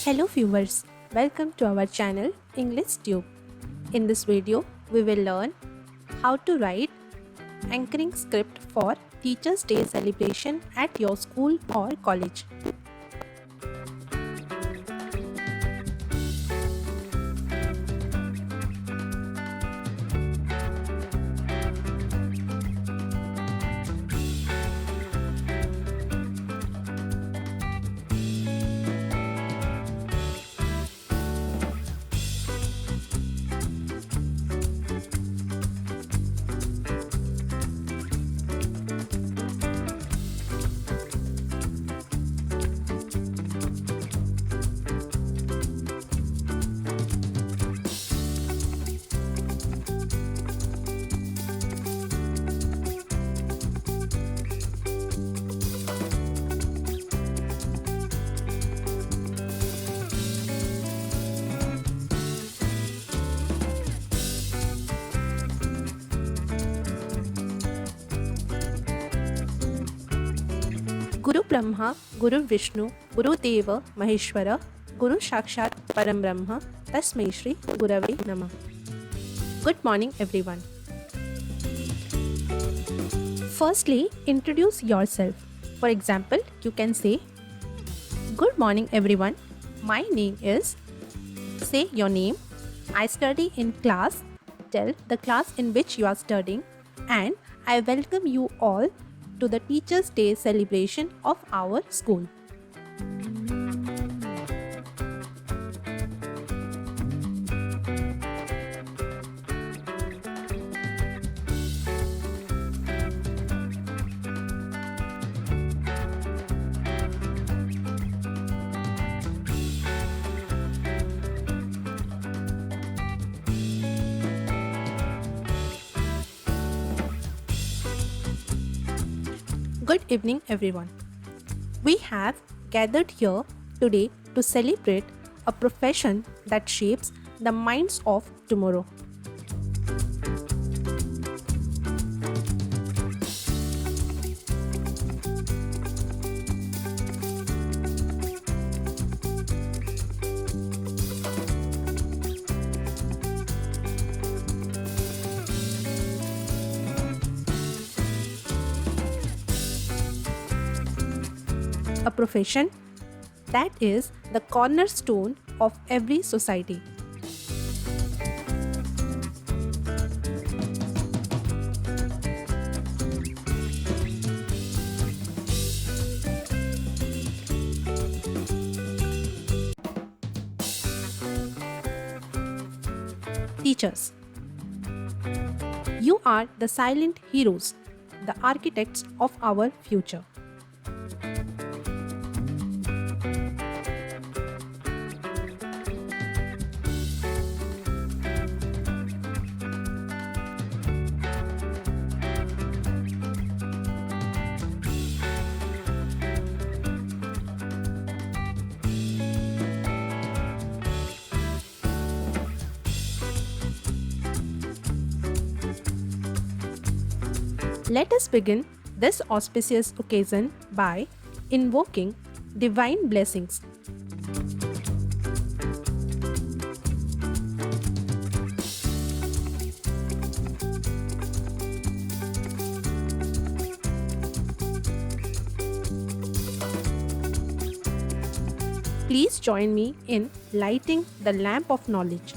Hello viewers, welcome to our channel English Tube. In this video, we will learn how to write anchoring script for Teachers' Day celebration at your school or college. Guru Brahma, Guru Vishnu, Guru Deva, Maheshwara, Guru Sakshat Param Brahma, Tasmai Shri Gurave Namah. Good morning everyone. Firstly, introduce yourself. For example, you can say, Good morning everyone. My name is, say your name. I study in class. Tell the class in which you are studying, and I welcome you all to the Teachers' Day celebration of our school. Good evening everyone. We have gathered here today to celebrate a profession that shapes the minds of tomorrow. A profession that is the cornerstone of every society. Teachers. You are the silent heroes, the architects of our future. Let us begin this auspicious occasion by invoking divine blessings. Please join me in lighting the lamp of knowledge.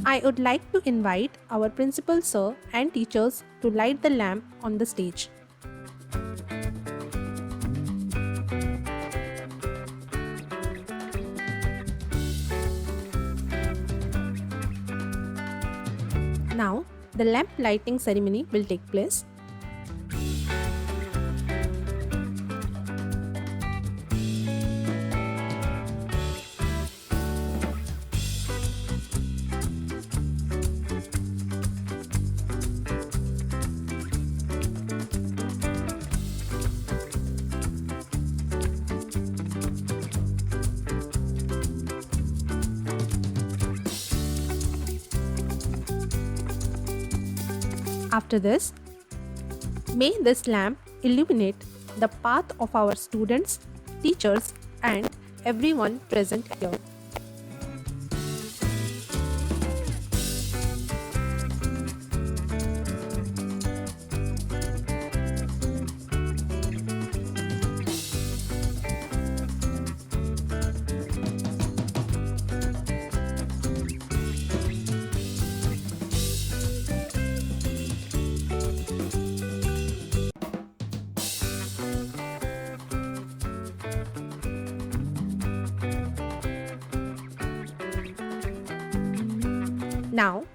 I would like to invite our principal sir and teachers to light the lamp on the stage. Now, the lamp lighting ceremony will take place. After this, may this lamp illuminate the path of our students, teachers, and everyone present here. Now,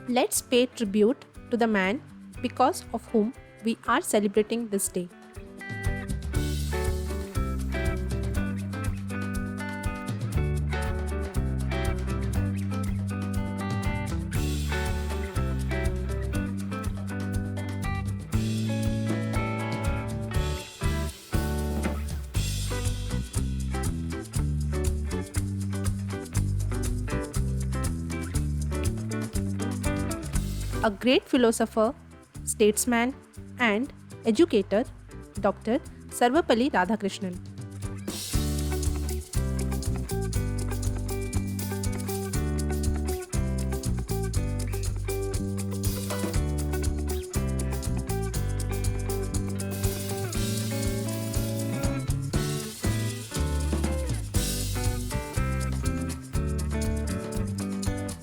let's pay tribute to the man because of whom we are celebrating this day. A great philosopher, statesman, and educator, Dr. Sarvapalli Radhakrishnan.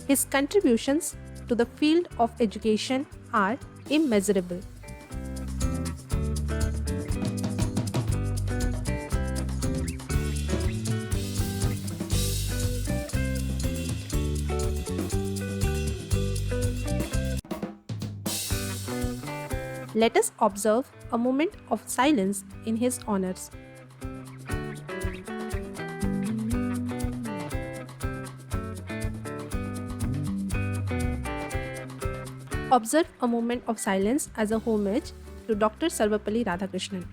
His contributions to the field of education are immeasurable. Let us observe a moment of silence in his honors. Observe a moment of silence as a homage to Dr. Sarvapalli Radhakrishnan.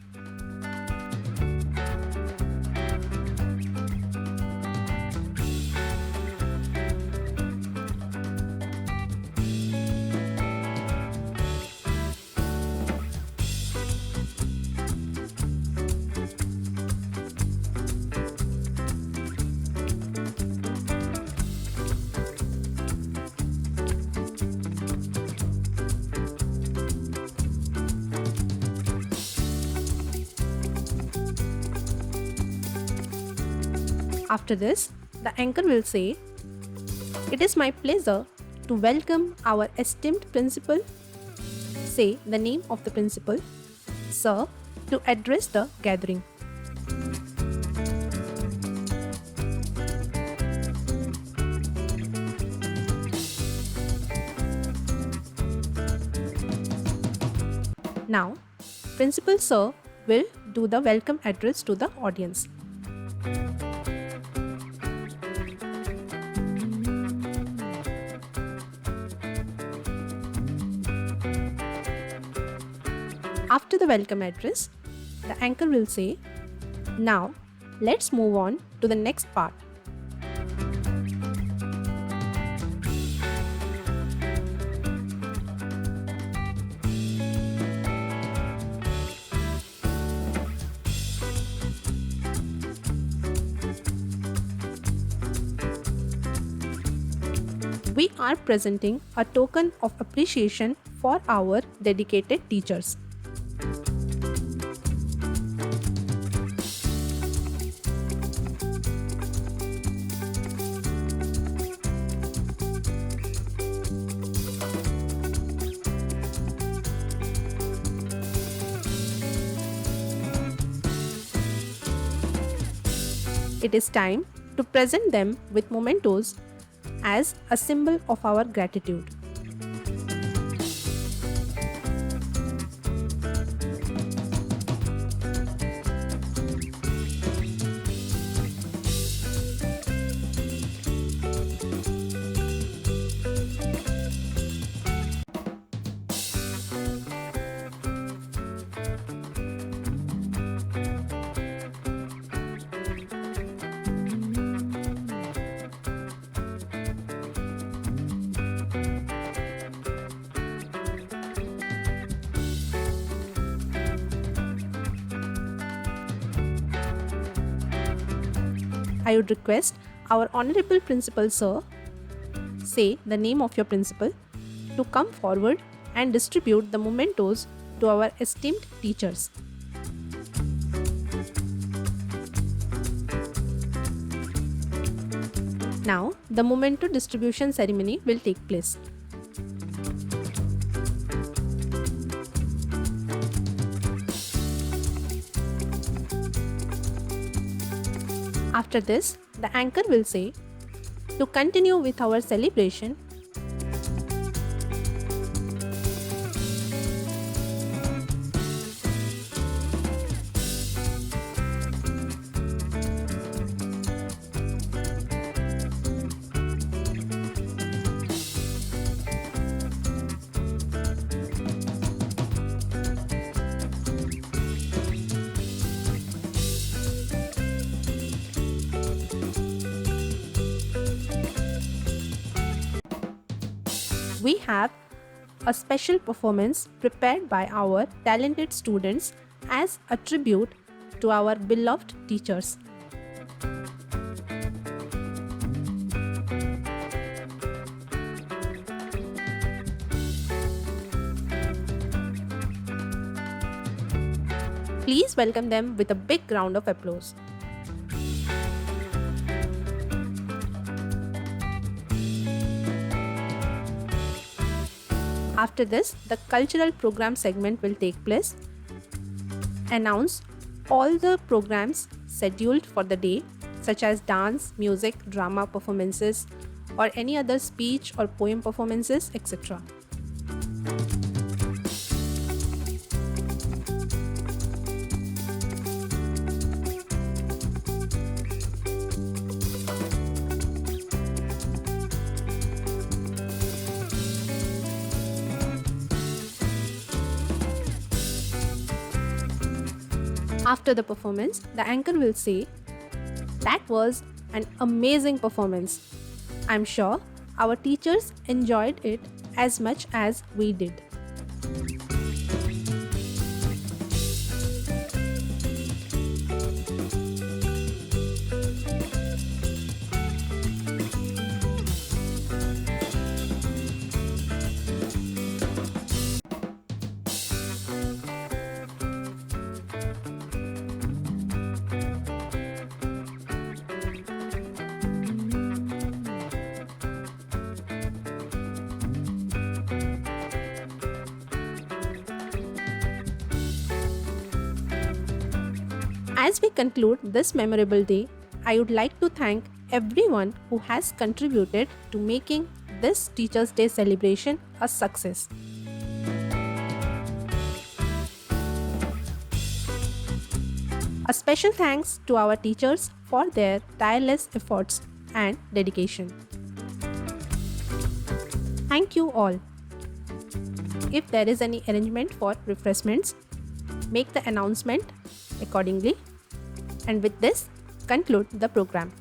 After this, the anchor will say, "It is my pleasure to welcome our esteemed principal." Say the name of the principal, "Sir," to address the gathering. Now, Principal Sir will do the welcome address to the audience. After the welcome address, the anchor will say, "Now, let's move on to the next part." We are presenting a token of appreciation for our dedicated teachers. It is time to present them with mementos as a symbol of our gratitude. I would request our Honorable Principal Sir, say the name of your principal, to come forward and distribute the mementos to our esteemed teachers. Now, the memento distribution ceremony will take place. After this, the anchor will say, to continue with our celebration, we have a special performance prepared by our talented students as a tribute to our beloved teachers. Please welcome them with a big round of applause. After this, the cultural program segment will take place. Announce all the programs scheduled for the day, such as dance, music, drama performances, or any other speech or poem performances, etc. After the performance, the anchor will say, "That was an amazing performance. I'm sure our teachers enjoyed it as much as we did." As we conclude this memorable day, I would like to thank everyone who has contributed to making this Teachers' Day celebration a success. A special thanks to our teachers for their tireless efforts and dedication. Thank you all. If there is any arrangement for refreshments, make the announcement accordingly. And with this, conclude the program.